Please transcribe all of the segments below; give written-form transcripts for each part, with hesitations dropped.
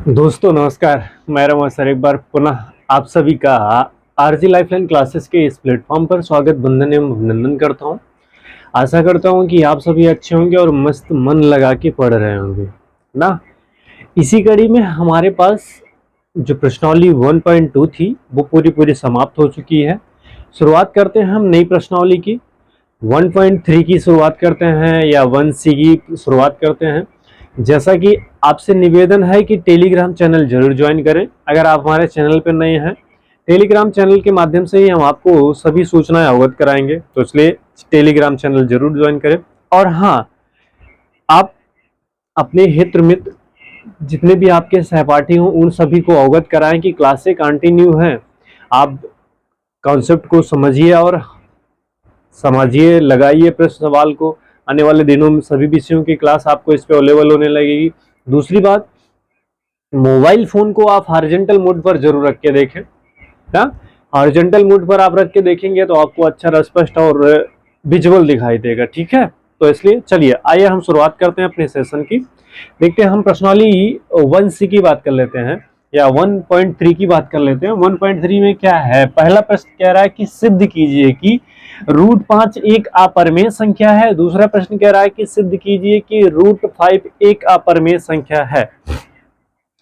दोस्तों नमस्कार। मैं रमन सर एक बार पुनः आप सभी का आरजी लाइफलाइन क्लासेस के इस प्लेटफॉर्म पर स्वागत बंधन एवं अभिनंदन करता हूं। आशा करता हूं कि आप सभी अच्छे होंगे और मस्त मन लगा के पढ़ रहे होंगे ना। इसी कड़ी में हमारे पास जो प्रश्नावली 1.2 थी वो पूरी समाप्त हो चुकी है। शुरुआत करते हैं हम नई प्रश्नावली की। 1.3 की शुरुआत करते हैं या 1C की शुरुआत करते हैं। जैसा कि आपसे निवेदन है कि टेलीग्राम चैनल जरूर ज्वाइन करें। अगर आप हमारे चैनल पर नए हैं, टेलीग्राम चैनल के माध्यम से ही हम आपको सभी सूचनाएं अवगत कराएंगे, तो इसलिए टेलीग्राम चैनल जरूर ज्वाइन करें। और हाँ, आप अपने हित मित्र जितने भी आपके सहपाठी हों उन सभी को अवगत कराएं कि क्लासें कंटिन्यू हैं। आप कॉन्सेप्ट को समझिए और समझिए, लगाइए प्रश्न सवाल को। आने वाले दिनों में सभी विषयों की क्लास आपको इस पे अवेलेबल होने लगेगी। दूसरी बात, मोबाइल फोन को आप हॉरिजॉन्टल मोड पर जरूर रख के देखें। हॉरिजॉन्टल मोड पर आप रख के देखेंगे तो आपको अच्छा स्पष्ट और विजुअल दिखाई देगा। ठीक है, तो इसलिए चलिए आइए हम शुरुआत करते हैं अपने सेशन की। देखते हैं, हम प्रश्नावली 1C की बात कर लेते हैं या 1.3 की बात कर लेते हैं। 1.3 में क्या है? पहला प्रश्न कह रहा है कि सिद्ध कीजिए कि √5 एक अपरिमेय संख्या है। दूसरा प्रश्न कह रहा है कि सिद्ध कीजिए कि √5 एक अपरिमेय संख्या है।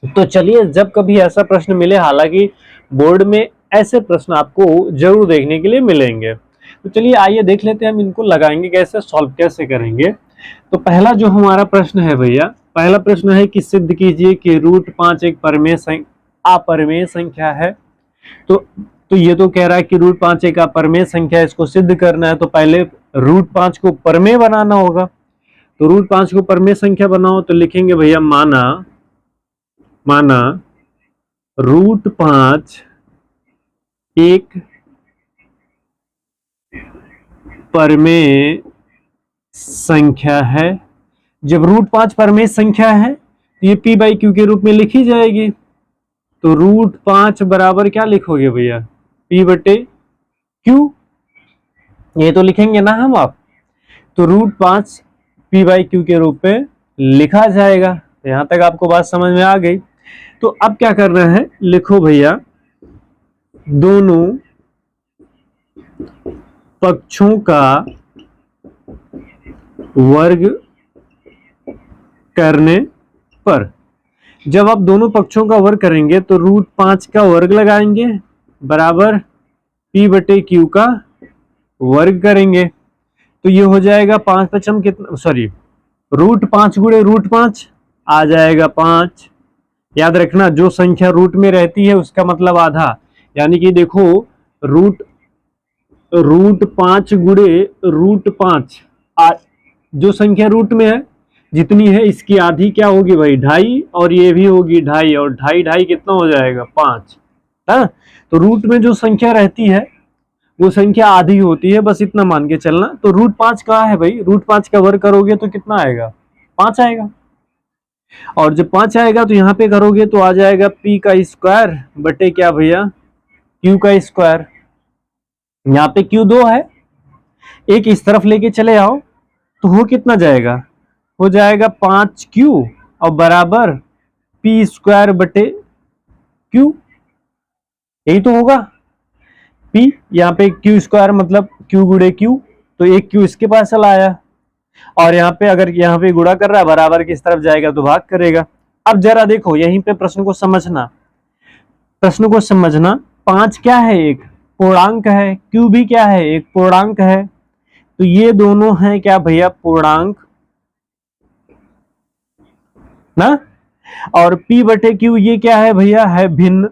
तो चलिए, जब कभी ऐसा प्रश्न मिले, हालांकि बोर्ड में ऐसे प्रश्न आपको जरूर देखने के लिए मिलेंगे, तो चलिए आइए देख लेते हैं हम इनको लगाएंगे कैसे, सॉल्व कैसे करेंगे। तो पहला जो हमारा प्रश्न है भैया, पहला प्रश्न है कि सिद्ध कीजिए कि √5 एक अपरिमेय संख्या है। तो ये तो कह रहा है कि √5 एक अपरिमेय संख्या है, इसको सिद्ध करना है तो पहले √5 को परमेय बनाना होगा। तो √5 को परमेय संख्या बनाओ तो लिखेंगे भैया, माना √5 एक परमेय संख्या है। जब √5 परमेय संख्या है तो ये p/q के रूप में लिखी जाएगी। तो √5 बराबर क्या लिखोगे भैया? p/q, ये तो लिखेंगे ना हम आप। तो √5 p/q के रूप में लिखा जाएगा। यहां तक आपको बात समझ में आ गई। तो अब क्या करना है, लिखो भैया, दोनों पक्षों का वर्ग करने पर, जब आप दोनों पक्षों का वर्ग करेंगे तो √5 का वर्ग लगाएंगे बराबर p/q का वर्ग करेंगे। तो ये हो जाएगा 5 पचम कितना, सॉरी, √5 गुणे √5 आ जाएगा 5। याद रखना, जो संख्या रूट में रहती है उसका मतलब आधा, यानी कि देखो, √5 गुणे √5, जो संख्या रूट में है जितनी है इसकी आधी क्या होगी भाई? 2.5, और ये भी होगी 2.5, और 2.5 कितना हो जाएगा? 5। हाँ, तो रूट में जो संख्या रहती है वो संख्या आधी होती है, बस इतना मान के चलना। तो √5 कहाँ है भाई? √5 का वर्ग करोगे तो कितना आएगा? 5 आएगा। और जब 5 आएगा तो यहाँ पे करोगे तो आ जाएगा p का स्क्वायर बटे क्या भैया? q का स्क्वायर। यहाँ पे q 2 है, एक इस तरफ लेके चले आओ तो हो कितना जाएगा? हो जाएगा 5q और बराबर p² बटे q। यही तो होगा। p यहाँ पे q² मतलब q गुणे q, तो एक q इसके पास चला आया, और यहाँ पे अगर यहाँ पे गुणा कर रहा है, बराबर किस तरफ जाएगा तो भाग करेगा। अब जरा देखो, यहीं पे प्रश्न को समझना, 5 क्या है? एक पूर्णांक है, q भी क्या है? एक पूर्णांक है। तो ये दोनों हैं क्या भैया? पूर्णांक ना। और p/q ये क्या है भैया? है भिन्न।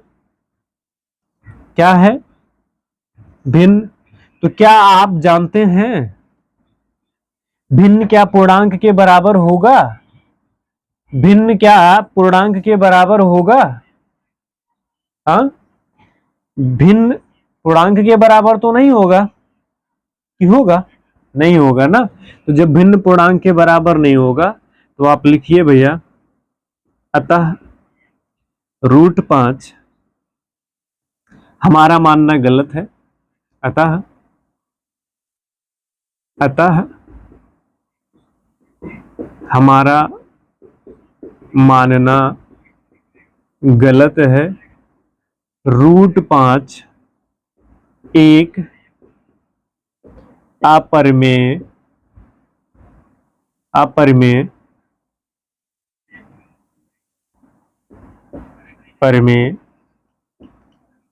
क्या है? भिन्न। तो क्या आप जानते हैं भिन्न क्या पूर्णांक के बराबर होगा? भिन्न क्या पूर्णांक के बराबर होगा? हाँ, भिन्न पूर्णांक के बराबर तो नहीं होगा कि होगा? नहीं होगा ना। तो जब भिन्न पूर्णांक के बराबर नहीं होगा तो आप लिखिए भैया, अतः √5 हमारा मानना गलत है। अतः हमारा मानना गलत है। √5 एक अपरिमेय परिमेय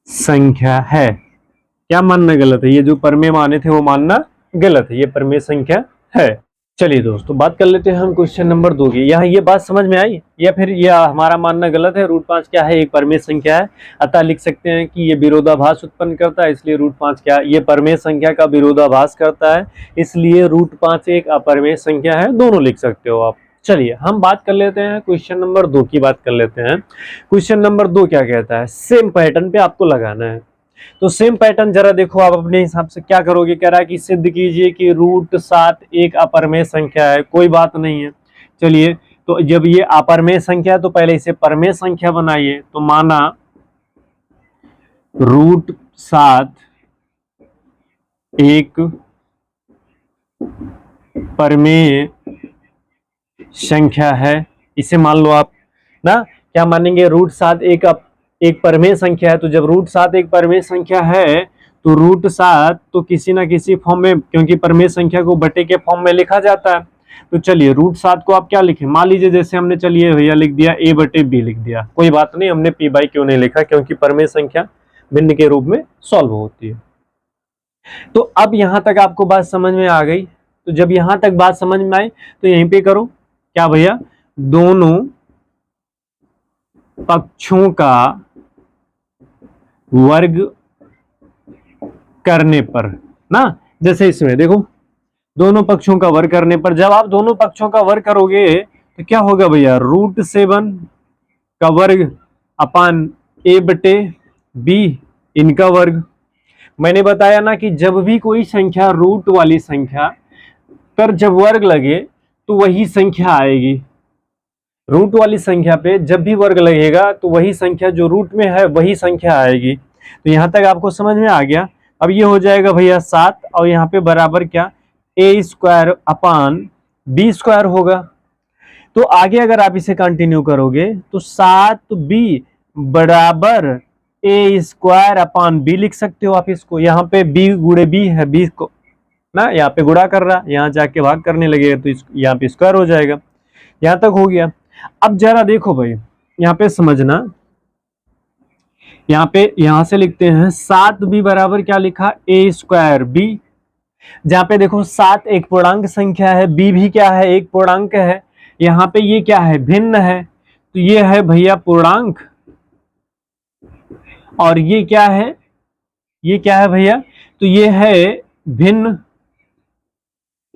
संख्या है। क्या मानना गलत है? ये जो परिमेय माने थे वो मानना गलत है, ये परिमेय संख्या है। चलिए दोस्तों, बात कर लेते हैं हम क्वेश्चन नंबर 2 की। यहाँ ये बात समझ में आई या फिर यह हमारा मानना गलत है? √5 क्या है? एक परिमेय संख्या है, अतः लिख सकते हैं कि ये विरोधाभास उत्पन्न करता है, इसलिए √5 क्या है? ये परिमेय संख्या का विरोधाभास करता है, इसलिए √5 एक अपरिमेय संख्या है। दोनों लिख सकते हो आप। चलिए हम बात कर लेते हैं क्वेश्चन नंबर 2 की बात कर लेते हैं। क्वेश्चन नंबर 2 क्या कहता है? सेम पैटर्न पे आपको लगाना है। तो सेम पैटर्न जरा देखो आप अपने हिसाब से क्या करोगे। कह रहा है कि सिद्ध कीजिए कि √7 एक अपरिमेय संख्या है। कोई बात नहीं है। चलिए, तो जब ये अपरिमेय संख्या है तो पहले इसे परिमेय संख्या बनाइए। तो माना √7 एक परिमेय संख्या है, इसे मान लो आप ना। क्या मानेंगे? √7 एक परिमेय संख्या है। तो जब √7 एक परिमेय संख्या है तो √7 तो किसी ना किसी फॉर्म में, क्योंकि परिमेय संख्या को बटे के फॉर्म में लिखा जाता है। तो चलिए √7 को आप क्या लिखें? मान लीजिए जैसे हमने, चलिए भैया लिख दिया a/b लिख दिया। कोई बात नहीं, हमने p/q नहीं लिखा क्योंकि परिमेय संख्या भिन्न के रूप में सॉल्व होती है। तो अब यहां तक आपको बात समझ में आ गई। तो जब यहां तक बात समझ में आई तो यहीं पे करो क्या भैया, दोनों पक्षों का वर्ग करने पर ना। जैसे इसमें देखो, दोनों पक्षों का वर्ग करने पर, जब आप दोनों पक्षों का वर्ग करोगे तो क्या होगा भैया? √7 का वर्ग अपान a/b इनका वर्ग। मैंने बताया ना कि जब भी कोई संख्या रूट वाली संख्या पर जब वर्ग लगे तो वही संख्या आएगी। रूट वाली संख्या पे जब भी वर्ग लगेगा तो वही संख्या जो रूट में है वही संख्या आएगी। तो यहां तक आपको समझ में आ गया। अब ये हो जाएगा भैया 7 और यहाँ पे बराबर क्या? a² अपान b² होगा। तो आगे अगर आप इसे कंटिन्यू करोगे तो 7b बराबर a² अपान b लिख सकते हो आप इसको। यहाँ पे b गुणे b है, b को ना यहाँ पे गुणा कर रहा, यहाँ जाके भाग करने लगेगा तो यहाँ पे स्क्वायर हो जाएगा। यहां तक हो गया। अब जरा देखो भाई, यहाँ पे समझना, यहां से लिखते हैं 7b बराबर क्या लिखा? a² b। जहां पे देखो 7 एक पूर्णांक संख्या है, b भी क्या है? एक पूर्णांक है। यहाँ पे ये क्या है? भिन्न है। तो ये है भैया पूर्णांक, और ये क्या है? ये क्या है भैया? तो ये है भिन्न।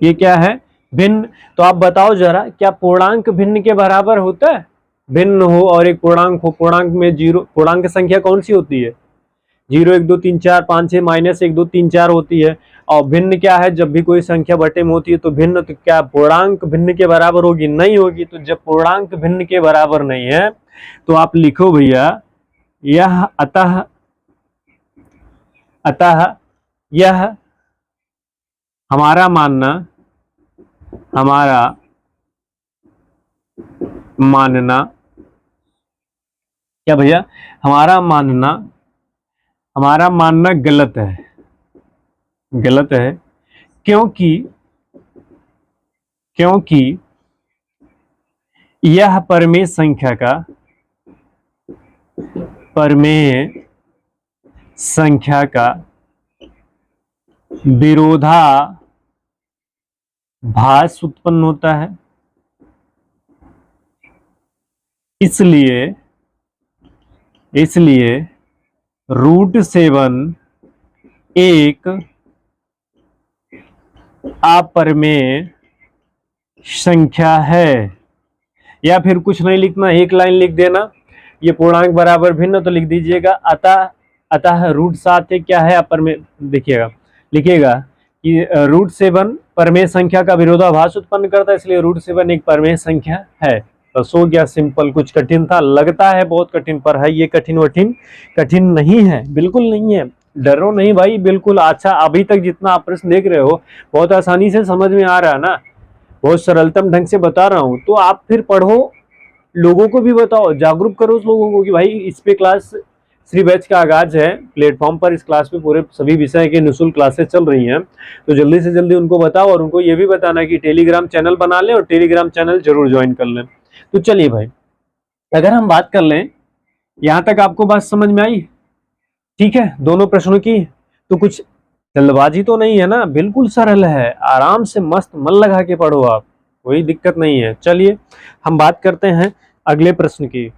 ये क्या है? भिन्न। तो आप बताओ जरा, क्या पूर्णांक भिन्न के बराबर होता है? भिन्न हो और एक पूर्णांक हो। पूर्णांक में जीरो, पूर्णांक संख्या कौन सी होती है? 0 1 2 3 4 5 6 -1 2 3 4 होती है। और भिन्न क्या है? जब भी कोई संख्या बटे में होती है तो भिन्न। तो क्या पूर्णांक भिन्न के बराबर होगी? नहीं होगी। तो जब पूर्णांक भिन्न के बराबर नहीं है तो आप लिखो भैया यह अतः यह हमारा मानना क्या भैया? हमारा मानना गलत है। गलत है क्योंकि यह परिमेय संख्या का विरोधाभास उत्पन्न होता है। इसलिए √7 एक अपरिमेय संख्या है। या फिर कुछ नहीं लिखना, एक लाइन लिख देना, ये पूर्णांक बराबर भिन्न तो लिख दीजिएगा अतः √7 क्या है? अपरिमेय। देखिएगा, लिखिएगा कि √7 परिमेय संख्या का विरोधाभास उत्पन्न करता है, इसलिए √7 एक परिमेय संख्या है। बस हो गया, सिंपल। कुछ कठिन था? लगता है बहुत कठिन, पर है ये कठिन नहीं है, बिल्कुल नहीं है। डरो नहीं भाई, बिल्कुल। अच्छा, अभी तक जितना आप प्रश्न देख रहे हो बहुत आसानी से समझ में आ रहा है ना, बहुत सरलतम ढंग से बता रहा हूं। तो आप फिर पढ़ो लोगों को भी बताओ, जागरूक करो उस लोगों को कि भाई इस पे क्लास श्री बैच का आगाज है प्लेटफॉर्म पर, इस क्लास पे पूरे सभी विषय के निःशुल्क क्लासेस चल रही हैं। तो जल्दी से जल्दी उनको बताओ और उनको ये भी बताना कि टेलीग्राम चैनल बना लें और टेलीग्राम चैनल जरूर ज्वाइन कर लें। तो चलिए भाई, अगर हम बात कर लें, यहां तक आपको बात समझ में आई? ठीक है, दोनों प्रश्नों की। तो कुछ जल्दबाजी तो नहीं है ना, बिल्कुल सरल है, आराम से मस्त मन लगा के पढ़ो आप, कोई दिक्कत नहीं है। चलिए हम बात करते हैं अगले प्रश्न की।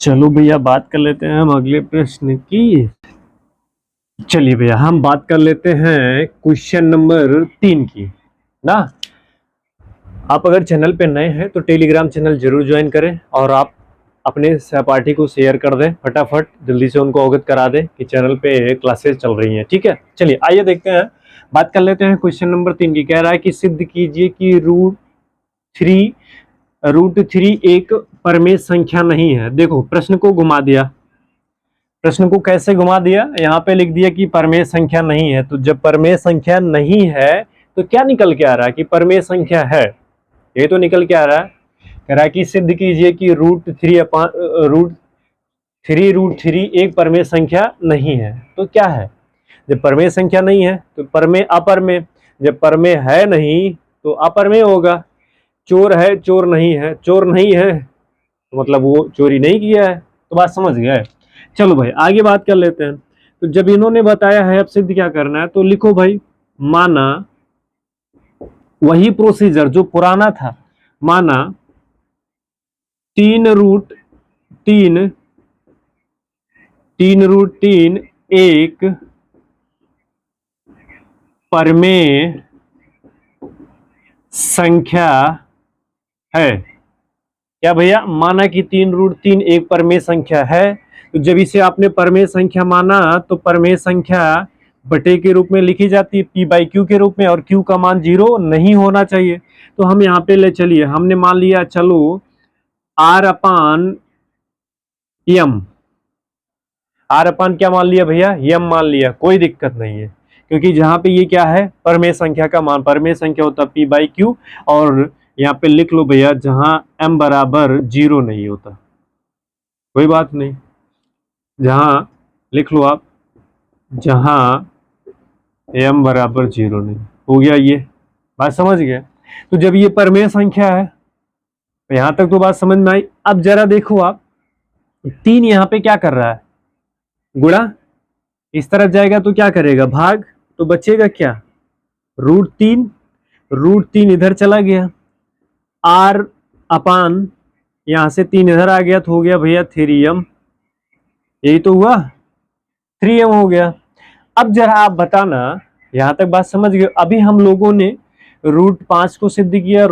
चलो भैया बात कर लेते हैं हम अगले प्रश्न की। चलिए भैया हम बात कर लेते हैं क्वेश्चन नंबर 3 की ना। आप अगर चैनल पे नए हैं तो टेलीग्राम चैनल जरूर ज्वाइन करें और आप अपने सहपाठी को शेयर कर दें, फटाफट जल्दी से उनको अवगत करा दें कि चैनल पे क्लासेस चल रही हैं। ठीक है, चलिए आइए देखते हैं, बात कर लेते हैं क्वेश्चन नंबर 3 की। कह रहा है कि सिद्ध कीजिए कि रूट थ्री एक परमेय संख्या नहीं है। देखो प्रश्न को घुमा दिया, प्रश्न को कैसे घुमा दिया, यहाँ पे लिख दिया कि परमेय संख्या नहीं है। तो जब परमेय संख्या नहीं है तो क्या निकल के आ रहा है कि परमेय संख्या है, ये तो निकल के आ रहा है। कह रहा है कि सिद्ध कीजिए कि रूट थ्री एक परमेय संख्या नहीं है। तो क्या है, जब परमेय संख्या नहीं है तो परमेय अपरमेय, जब परमेय है नहीं तो अपरमेय होगा। चोर है चोर नहीं है, चोर नहीं है तो मतलब वो चोरी नहीं किया है। तो बात समझ गए। चलो भाई आगे बात कर लेते हैं। तो जब इन्होंने बताया है अब सिद्ध क्या करना है, तो लिखो भाई, माना वही प्रोसीजर जो पुराना था, माना 3 रूट 3 3 एक परमेय संख्या है। क्या भैया, माना कि 3 रूट 3 एक परमेय संख्या है। तो जब इसे आपने परमेय संख्या माना तो परमेय संख्या बटे के रूप में लिखी जाती है, पी बाई क्यू के रूप में, और क्यू का मान 0 नहीं होना चाहिए। तो हम यहाँ पे ले चलिए, हमने मान लिया, चलो आर अपान यम, आर अपान क्या मान लिया भैया, यम मान लिया, कोई दिक्कत नहीं है, क्योंकि जहां पे ये क्या है, परमेय संख्या का मान, परमेय संख्या होता पी बाई क्यू। और यहाँ पे लिख लो भैया, जहां m बराबर 0 नहीं होता, कोई बात नहीं, जहां लिख लो आप, जहां m बराबर 0 नहीं, हो गया, ये बात समझ गए। तो जब ये परमेय संख्या है, तो यहां तक तो बात समझ में आई। अब जरा देखो आप, 3 यहाँ पे क्या कर रहा है, गुणा, इस तरफ जाएगा तो क्या करेगा, भाग, तो बचेगा क्या, रूट 3 इधर चला गया, आर अपान यहां से 3 इधर आ गया, तो हो गया भैया 3m, यही तो हुआ, 3m हो गया। अब जरा आप बताना, यहां तक बात समझ गए। अभी हम लोगों ने रूट 5 को सिद्ध किया,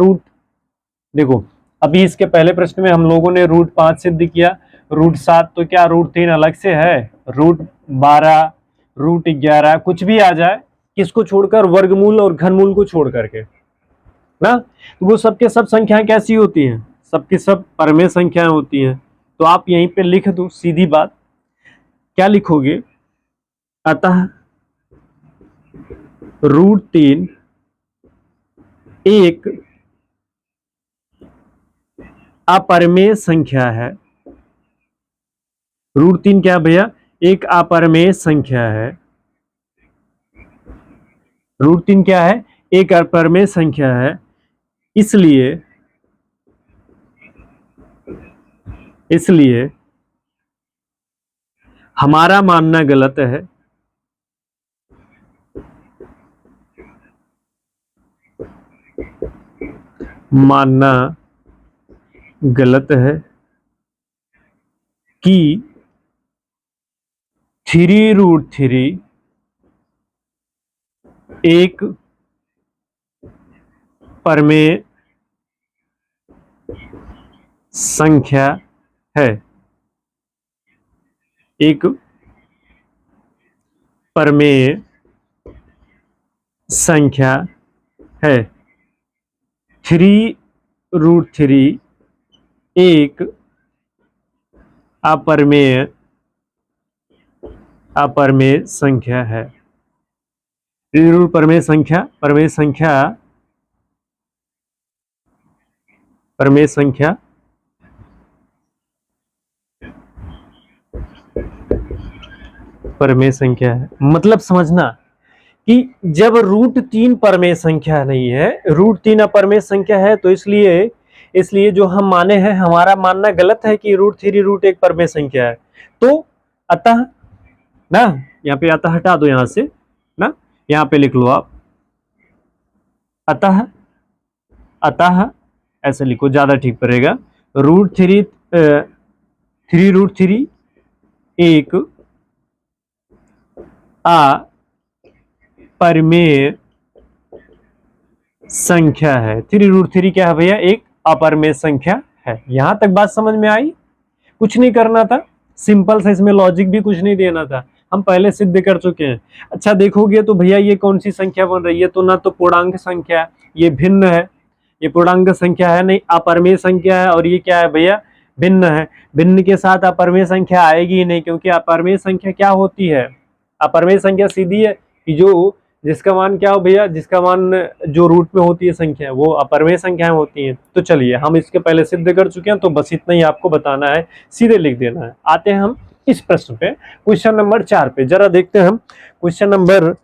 देखो अभी इसके पहले प्रश्न में हम लोगों ने रूट 5 सिद्ध किया, रूट 7, तो क्या रूट 3 अलग से है, रूट 12, रूट 11 कुछ भी आ जाए, किसको छोड़कर, वर्गमूल और घनमूल को छोड़ करके ना, तो वो सबके सब संख्याएं कैसी होती हैं, सबकी सब परमेय संख्याएं होती हैं। तो आप यहीं पे लिख दो सीधी बात, क्या लिखोगे, अतः रूट 3 एक अपरमेय संख्या है। रूट 3 क्या भैया, एक अपरमेय संख्या है। रूट 3 क्या है, एक अपरमेय संख्या है, इसलिए हमारा मानना गलत है, मानना गलत है कि 3 रूट 3 एक परमेय संख्या है, एक परमेय संख्या है। 3 √3 एक अपरमेय संख्या है। परमेय संख्या है। मतलब समझना कि जब √3 परमेय संख्या नहीं है, √3 अपरमेय संख्या है, तो इसलिए जो हम माने हैं, हमारा मानना गलत है कि √3 √1 परमेय संख्या है। तो अतः ना, यहाँ पे अतः हटा दो, यहां से ना, यहाँ पे लिख लो आप अतः ऐसे लिखो, ज्यादा ठीक पड़ेगा। √3 3√3 एक अपरमेय संख्या है। 3√3 क्या है भैया? एक अपरमेय संख्या है। यहां तक बात समझ में आई? कुछ नहीं करना था, सिंपल सा, इसमें लॉजिक भी कुछ नहीं देना था, हम पहले सिद्ध कर चुके हैं। अच्छा देखोगे तो भैया ये कौन सी संख्या बन रही है? तो ना तो पूर्णांक संख्या, ये भिन्न है, ये पूर्णांक संख्या है नहीं, अपरमेय संख्या है। और ये क्या है भैया? भिन्न है। भिन्न के साथ अपरमेय संख्या आएगी ही नहीं, क्योंकि अपरमेय संख्या क्या होती है? अपरमेय संख्या सीधी है कि जो जिसका मान क्या हो भैया? जिसका मान जो रूट में होती है संख्या, वो अपरमेय संख्याएं होती हैं। तो चलिए, हम इसके पहले सिद्ध कर चुके हैं, तो बस इतना ही आपको बताना है, सीधे लिख देना है। आते हैं हम इस प्रश्न पे, क्वेश्चन नंबर 4 पे। जरा देखते हैं हम क्वेश्चन नंबर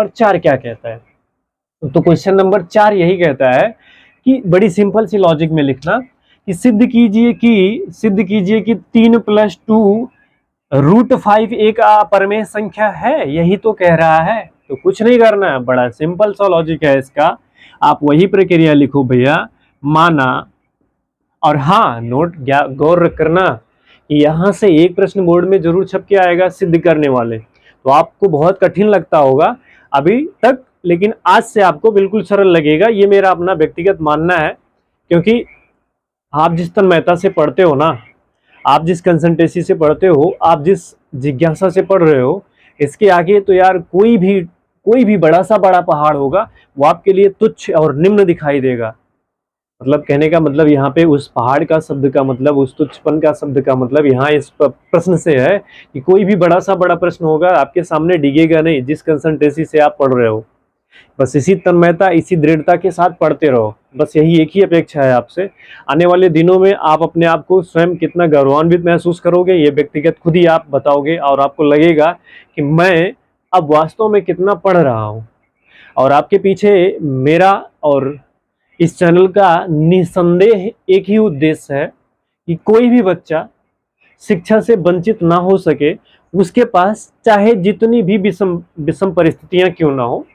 4 क्या कहता है। तो क्वेश्चन नंबर 4 यही कहता है कि बड़ी सिंपल सी लॉजिक में लिखना कि सिद्ध कीजिए कि 3 + 2 √5 एक अपरमेय संख्या है। यही तो कह रहा है, तो कुछ नहीं करना है, बड़ा सिंपल सा लॉजिक है इसका। आप वही प्रक्रिया लिखो भैया, माना। और हाँ, गौर करना कि यहां से एक प्रश्न बोर्ड में जरूर छप के आएगा, सिद्ध करने वाले। तो आपको बहुत कठिन लगता होगा अभी तक, लेकिन आज से आपको बिल्कुल सरल लगेगा, ये मेरा अपना व्यक्तिगत मानना है। क्योंकि आप जिस तन्मयता से पढ़ते हो ना, आप जिस कंसंट्रेसी से पढ़ते हो, आप जिस जिज्ञासा से पढ़ रहे हो, इसके आगे तो यार कोई भी बड़ा सा बड़ा पहाड़ होगा, वो आपके लिए तुच्छ और निम्न दिखाई देगा। मतलब कहने का मतलब यहाँ पे उस पहाड़ का शब्द का मतलब, उस तुच्छपन का शब्द का मतलब यहाँ इस प्रश्न से है कि कोई भी बड़ा सा बड़ा प्रश्न होगा, आपके सामने डिगेगा नहीं, जिस कंसंट्रेसी से आप पढ़ रहे हो। बस इसी तन्मयता, इसी दृढ़ता के साथ पढ़ते रहो, बस यही एक ही अपेक्षा है आपसे। आने वाले दिनों में आप अपने आप को स्वयं कितना गौरवान्वित महसूस करोगे, ये व्यक्तिगत खुद ही आप बताओगे, और आपको लगेगा कि मैं अब वास्तव में कितना पढ़ रहा हूँ। और आपके पीछे मेरा और इस चैनल का निसंदेह एक ही उद्देश्य है कि कोई भी बच्चा शिक्षा से वंचित ना हो सके। उसके पास चाहे जितनी भी विषम परिस्थितियां क्यों ना हो,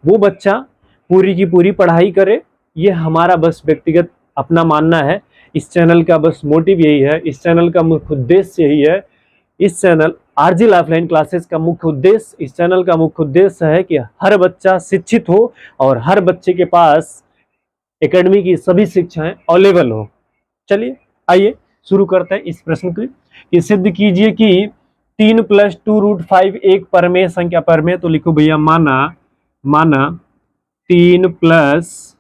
वो बच्चा पूरी की पूरी पढ़ाई करे। ये हमारा बस व्यक्तिगत अपना मानना है। इस चैनल का बस मोटिव यही है, इस चैनल का मुख्य उद्देश्य यही है। इस चैनल आरजी लाइफलाइन क्लासेस का मुख्य उद्देश्य, इस चैनल का मुख्य उद्देश्य है कि हर बच्चा शिक्षित हो और हर बच्चे के पास एकेडमी की सभी शिक्षाएं अवेलेबल हो। चलिए आइए शुरू करते हैं इस प्रश्न को कि सिद्ध कीजिए कि 3 + 2 √5 एक परमेय संख्या। परमेय तो लिखो भैया, माना 3 +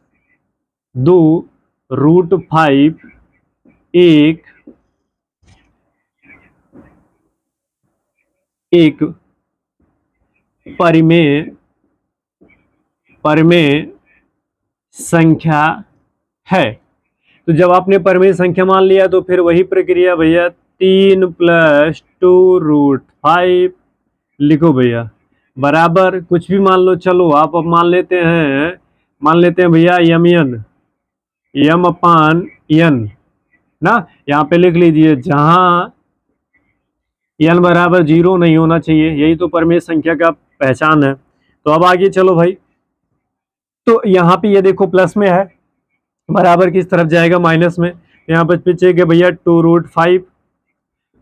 2 √5 एक परमेय संख्या है। तो जब आपने परमेय संख्या मान लिया, तो फिर वही प्रक्रिया भैया, 3 + 2 √5 लिखो भैया, बराबर कुछ भी मान लो। चलो आप अब मान लेते हैं भैया m/n ना, यहाँ पे लिख लीजिए, जहां n बराबर 0 नहीं होना चाहिए। यही तो परमेय संख्या का पहचान है। तो अब आगे चलो भाई, तो यहाँ पे ये देखो प्लस में है, बराबर किस तरफ जाएगा? माइनस में। यहाँ पर पीछे के भैया 2 √5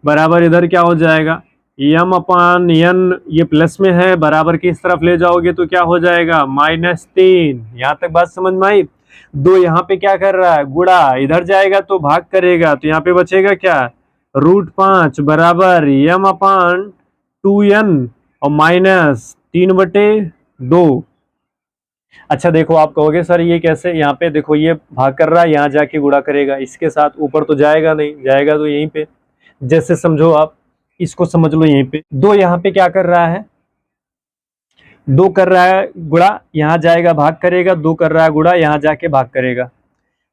बराबर इधर क्या हो जाएगा? m/n, ये प्लस में है, बराबर किस तरफ ले जाओगे तो क्या हो जाएगा? -3। यहाँ तक बात समझ में आई? 2 यहाँ पे क्या कर रहा है? गुणा, इधर जाएगा तो भाग करेगा, तो यहाँ पे बचेगा क्या? √5 बराबर m/2n और -3/2। अच्छा देखो, आप कहोगे सर ये कैसे, यहाँ पे देखो ये भाग कर रहा है, यहाँ जाके गुणा करेगा इसके साथ, ऊपर तो जाएगा नहीं, जाएगा तो यहीं पे। जैसे समझो आप, इसको समझ लो यहीं पे, दो यहाँ पे क्या कर रहा है, दो कर रहा है गुणा, यहाँ जाएगा भाग करेगा, दो कर रहा है गुणा, यहाँ जाके भाग करेगा,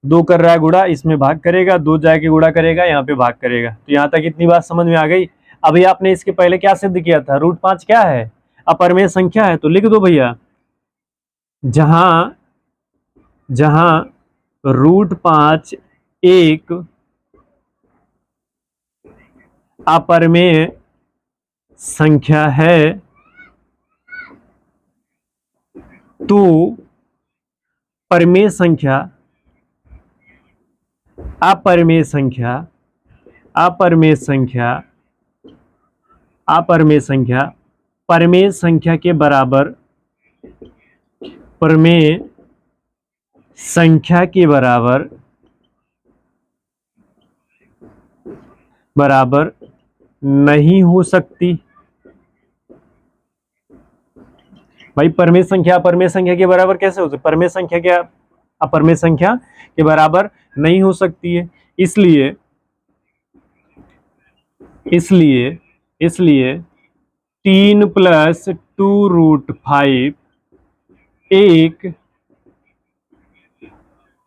दो कर रहा है गुणा, इसमें भाग करेगा, दो जाके गुणा करेगा, यहाँ पे भाग करेगा। तो यहाँ तक इतनी बात समझ में आ गई। अभी आपने इसके पहले क्या सिद्ध किया था, √5 क्या है, अपरिमेय संख्या है, तो लिख दो भैया, जहां जहां √5 एक अपरिमेय संख्या है, तो परिमेय संख्या, अपरिमेय संख्या, अपरिमेय संख्या, अपरिमेय संख्या परिमेय संख्या के बराबर, परिमेय संख्या के बराबर बराबर नहीं हो सकती। भाई परिमेय संख्या अपरिमेय संख्या के बराबर कैसे हो सकती, परिमेय संख्या क्या अपरिमेय संख्या के बराबर नहीं हो सकती है। इसलिए इसलिए इसलिए 3 + 2√5 एक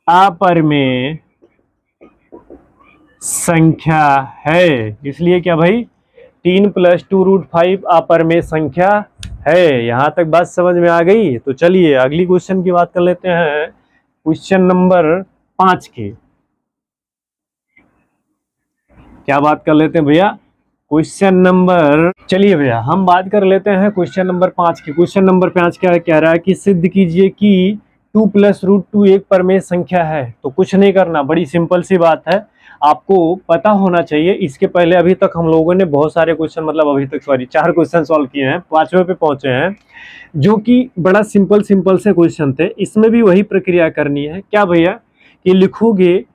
अपरिमेय संख्या है। इसलिए क्या भाई, 3 + 2√5 अपरिमेय संख्या है। यहां तक बात समझ में आ गई। तो चलिए अगली क्वेश्चन की बात कर लेते हैं, क्वेश्चन नंबर 5 की। क्या बात कर लेते हैं भैया, क्वेश्चन नंबर, चलिए भैया हम बात कर लेते हैं क्वेश्चन नंबर 5 की। क्वेश्चन नंबर 5 क्या कह रहा है कि सिद्ध कीजिए कि 2 + √2 एक परिमेय संख्या है। तो कुछ नहीं करना, बड़ी सिंपल सी बात है, आपको पता होना चाहिए। इसके पहले अभी तक हम लोगों ने बहुत सारे क्वेश्चन, मतलब अभी तक 4 क्वेश्चन सॉल्व किए हैं, 5वें पे पहुंचे हैं, जो कि बड़ा सिंपल से क्वेश्चन थे। इसमें भी वही प्रक्रिया करनी है। क्या भैया, कि लिखोगे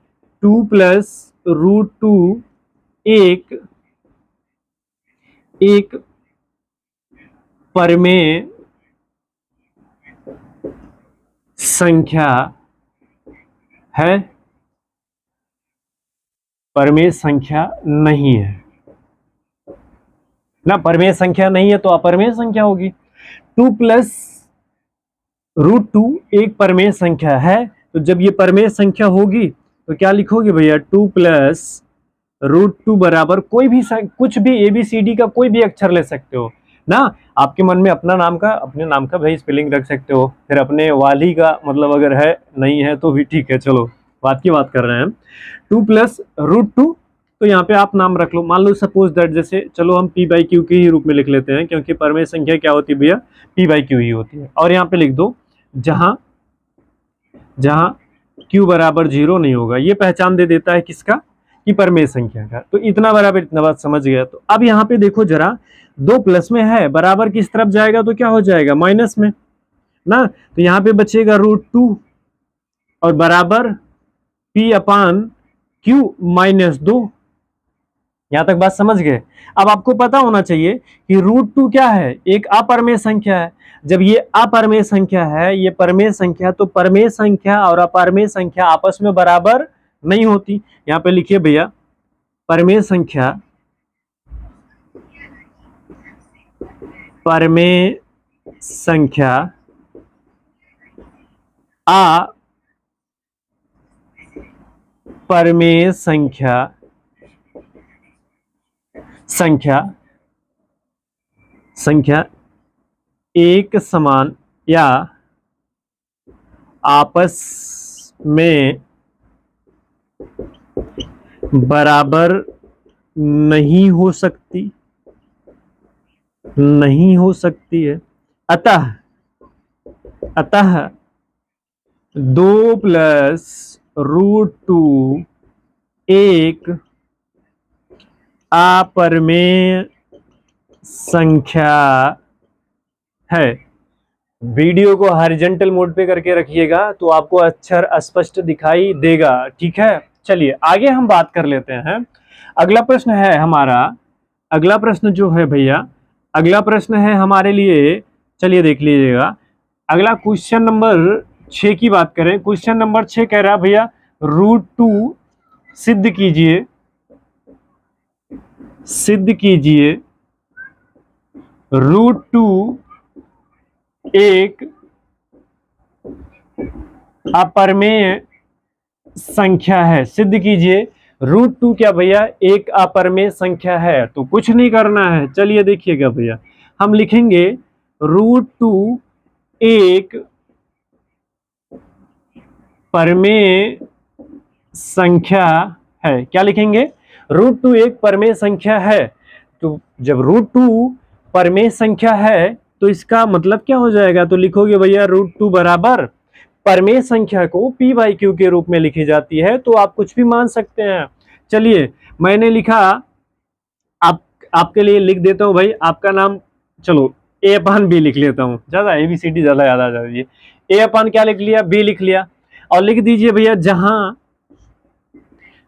2 + √2 एक परिमेय संख्या है, परिमेय संख्या नहीं है ना, परिमेय संख्या नहीं है तो अपरिमेय संख्या होगी। 2 + √2 एक परिमेय संख्या है, तो जब ये परिमेय संख्या होगी तो क्या लिखोगे भैया, 2 + √2 बराबर कोई भी कुछ भी ABCD का कोई भी अक्षर ले सकते हो ना, आपके मन में अपने नाम का भाई स्पेलिंग रख सकते हो, फिर अपने वाली का मतलब अगर है नहीं है तो भी ठीक है, चलो बात की बात कर रहे हैं। 2 + √2, तो यहाँ पे आप नाम रख लो, मान लो सपोज दैट, जैसे चलो हम P/Q के ही रूप में लिख लेते हैं, क्योंकि परिमेय संख्या क्या होती है भैया, P/Q ही होती है। और यहाँ पे लिख दो जहां Q बराबर 0 नहीं होगा, ये पहचान दे देता है किसका, कि परिमेय संख्या का। तो इतना बराबर इतना बात समझ गया। तो अब यहाँ पे देखो जरा, 2 प्लस में है, बराबर किस तरफ जाएगा तो क्या हो जाएगा, माइनस में ना, तो यहाँ पे बचेगा √2 और बराबर P/Q -2। यहां तक बात समझ गए। अब आपको पता होना चाहिए कि √2 क्या है, एक अपरिमेय संख्या है। जब ये अपरिमेय संख्या है, ये परिमेय संख्या, तो परिमेय संख्या और अपरिमेय संख्या आपस में बराबर नहीं होती। यहां पे लिखिए भैया, परिमेय संख्या अपरिमेय संख्या एक समान या आपस में बराबर नहीं हो सकती है। अतः 2 + √2 एक अपरिमेय संख्या है। वीडियो को हॉरिजॉन्टल मोड पे करके रखिएगा तो आपको अक्षर स्पष्ट दिखाई देगा, ठीक है। चलिए आगे हम बात कर लेते हैं। अगला प्रश्न है हमारा, अगला प्रश्न जो है भैया, अगला प्रश्न है हमारे लिए, चलिए देख लीजिएगा, अगला क्वेश्चन नंबर 6 की बात करें। क्वेश्चन नंबर 6 कह रहा है भैया √2 सिद्ध कीजिए, सिद्ध कीजिए √2 एक अपरमेय संख्या है। सिद्ध कीजिए √2 क्या भैया एक अपरमेय संख्या है। तो कुछ नहीं करना है, चलिए देखिएगा भैया, हम लिखेंगे √2 एक परमेय संख्या है। क्या लिखेंगे? √2 एक परमेय संख्या है। तो जब √2 परमेय संख्या है तो इसका मतलब क्या हो जाएगा? तो लिखोगे भैया √2 बराबर परमेय संख्या को p/q के रूप में लिखी जाती है। तो आप कुछ भी मान सकते हैं। चलिए मैंने लिखा, आपके लिए लिख देता हूं भाई, आपका नाम, चलो a/b लिख लेता हूं, ज्यादा ABCD ज्यादा याद आ जाती है। a/ क्या लिख लिया? b लिख लिया। और लिख दीजिए भैया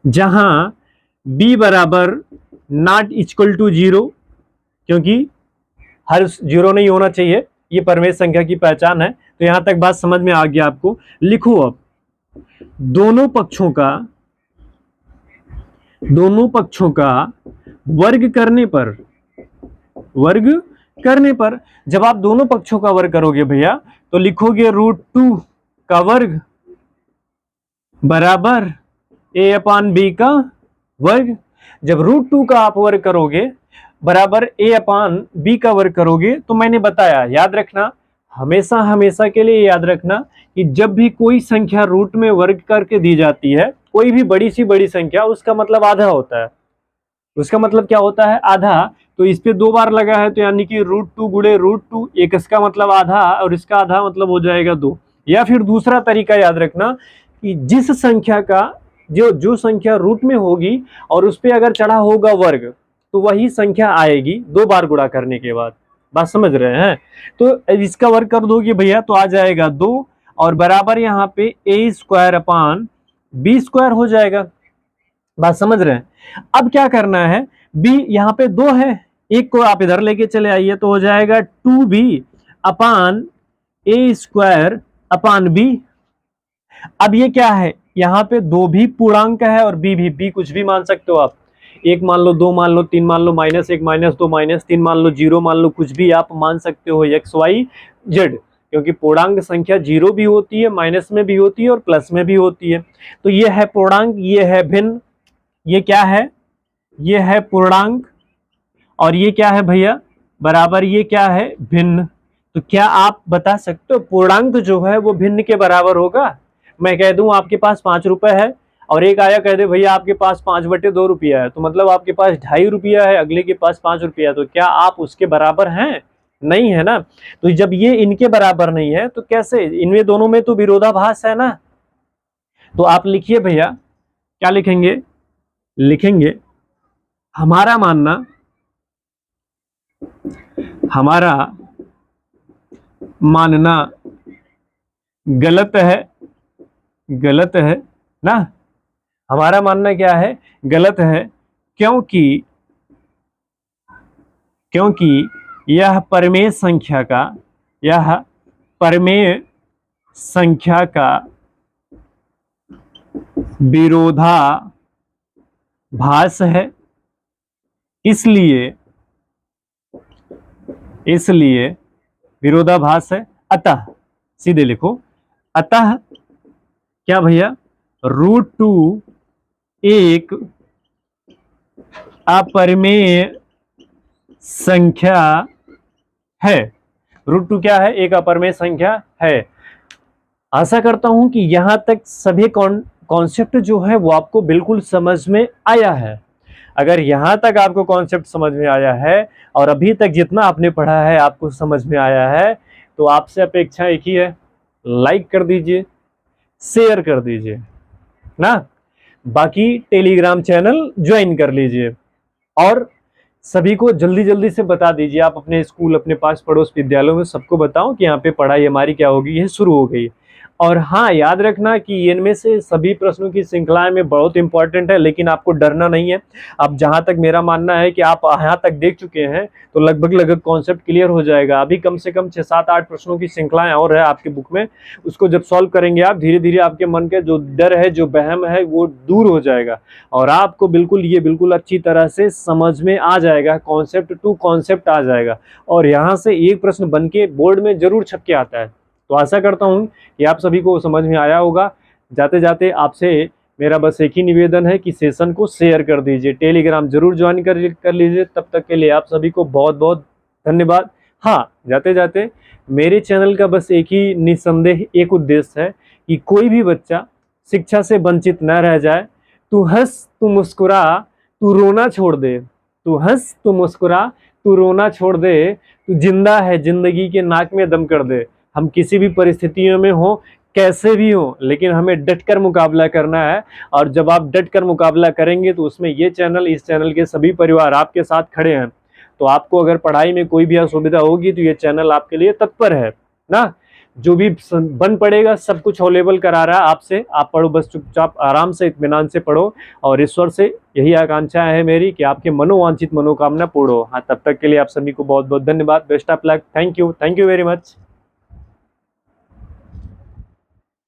जहां b बराबर नॉट इक्वल टू 0, क्योंकि हर 0 नहीं होना चाहिए, ये परमेय संख्या की पहचान है। तो यहां तक बात समझ में आ गया आपको। लिखो अब दोनों पक्षों का वर्ग करने पर जब आप दोनों पक्षों का वर्ग करोगे भैया तो लिखोगे √2 का वर्ग बराबर a/b का वर्ग। जब √2 का आप वर्ग करोगे बराबर a/b का वर्ग करोगे तो मैंने बताया, याद रखना, हमेशा के लिए याद रखना कि जब भी कोई संख्या रूट में वर्ग करके दी जाती है, कोई भी बड़ी सी बड़ी संख्या, उसका मतलब आधा होता है। उसका मतलब क्या होता है? आधा। तो इस पे 2 बार लगा है तो यानी कि √2 गुणे √2, एक इसका मतलब आधा और इसका आधा मतलब हो जाएगा 2। या फिर दूसरा तरीका याद रखना कि जिस संख्या का जो संख्या रूट में होगी और उस पे अगर चढ़ा होगा वर्ग तो वही संख्या आएगी 2 बार गुणा करने के बाद। बात समझ रहे हैं? तो इसका वर्ग कर दोगे भैया तो आ जाएगा 2 और बराबर यहाँ पे a² हो जाएगा। बात समझ रहे हैं? अब क्या करना है, b यहाँ पे 2 है, एक को आप इधर लेके चले आइए तो हो जाएगा 2b/a²/b। अब ये क्या है? यहाँ पे 2 भी पूर्णांक है और b कुछ भी मान सकते हो आप। 1 मान लो, 2 मान लो, 3 मान लो, -1 -2 -3 मान लो, 0 मान लो, कुछ भी आप मान सकते हो x y z, क्योंकि पूर्णांक संख्या 0 भी होती है, माइनस में भी होती है और प्लस में भी होती है। तो ये है पूर्णांक, ये है भिन्न। ये क्या है? ये है पूर्णांक और ये क्या है भैया? बराबर ये क्या है? भिन्न। तो क्या आप बता सकते हो पूर्णांक जो है वो भिन्न के बराबर होगा? मैं कह दूं आपके पास 5 रुपए है और एक आया कह दे भैया आपके पास 5/2 रुपया है, तो मतलब आपके पास 2.5 रुपया है, अगले के पास 5 रुपया, तो क्या आप उसके बराबर हैं? नहीं है ना। तो जब ये इनके बराबर नहीं है तो कैसे? इनमें दोनों में तो विरोधाभास है ना। तो आप लिखिए भैया, क्या लिखेंगे? लिखेंगे हमारा मानना गलत है ना। हमारा मानना क्या है? गलत है, क्योंकि यह परमेय संख्या का विरोधाभास है। इसलिए विरोधाभास है, अतः सीधे लिखो, अतः क्या भैया? √2 एक अपरिमेय संख्या है। √2 क्या है? एक अपरिमेय संख्या है। आशा करता हूं कि यहां तक सभी कॉन्सेप्ट जो है वो आपको बिल्कुल समझ में आया है। अगर यहां तक आपको कॉन्सेप्ट समझ में आया है और अभी तक जितना आपने पढ़ा है आपको समझ में आया है, तो आपसे अपेक्षा एक ही है, लाइक कर दीजिए, शेयर कर दीजिए ना, बाकी टेलीग्राम चैनल ज्वाइन कर लीजिए और सभी को जल्दी से बता दीजिए। आप अपने स्कूल, अपने पास पड़ोस विद्यालयों में सबको बताओ कि यहाँ पे पढ़ाई हमारी क्या होगी, ये शुरू हो गई। और हाँ, याद रखना कि इनमें से सभी प्रश्नों की श्रृंखलाएं में बहुत इंपॉर्टेंट है, लेकिन आपको डरना नहीं है। अब जहां तक मेरा मानना है कि आप यहाँ तक देख चुके हैं तो लगभग कॉन्सेप्ट क्लियर हो जाएगा। अभी कम से कम 6-7-8 प्रश्नों की श्रृंखलाएं और है आपके बुक में, उसको जब सॉल्व करेंगे आप, धीरे धीरे आपके मन के जो डर है, जो वहम है, वो दूर हो जाएगा और आपको बिल्कुल अच्छी तरह से समझ में आ जाएगा, कॉन्सेप्ट टू कॉन्सेप्ट आ जाएगा और यहाँ से एक प्रश्न बन के बोर्ड में जरूर छप के आता है। तो आशा करता हूँ कि आप सभी को समझ में आया होगा। जाते जाते आपसे मेरा बस एक ही निवेदन है कि सेशन को शेयर कर दीजिए, टेलीग्राम जरूर ज्वाइन कर लीजिए। तब तक के लिए आप सभी को बहुत बहुत धन्यवाद। हाँ, जाते जाते मेरे चैनल का बस एक ही निसंदेह एक उद्देश्य है कि कोई भी बच्चा शिक्षा से वंचित न रह जाए। तू हंस, तू मुस्कुरा, तू रोना छोड़ दे। तू हंस, तू मुस्कुरा, तू रोना छोड़ दे। तू जिंदा है, जिंदगी के नाक में दम कर दे। हम किसी भी परिस्थितियों में हो, कैसे भी हो, लेकिन हमें डटकर मुकाबला करना है और जब आप डटकर मुकाबला करेंगे तो उसमें ये चैनल, इस चैनल के सभी परिवार आपके साथ खड़े हैं। तो आपको अगर पढ़ाई में कोई भी असुविधा होगी तो ये चैनल आपके लिए तत्पर है ना। जो भी बन पड़ेगा सब कुछ अवेलेबल करा रहा है आपसे। आप पढ़ो, बस चुपचाप आराम से इत्मीनान से पढ़ो और ईश्वर से यही आकांक्षा है मेरी कि आपके मनोवांछित मनोकामना पूर्ण हो। हाँ, तब तक के लिए आप सभी को बहुत बहुत धन्यवाद। Best of luck. Thank you very much.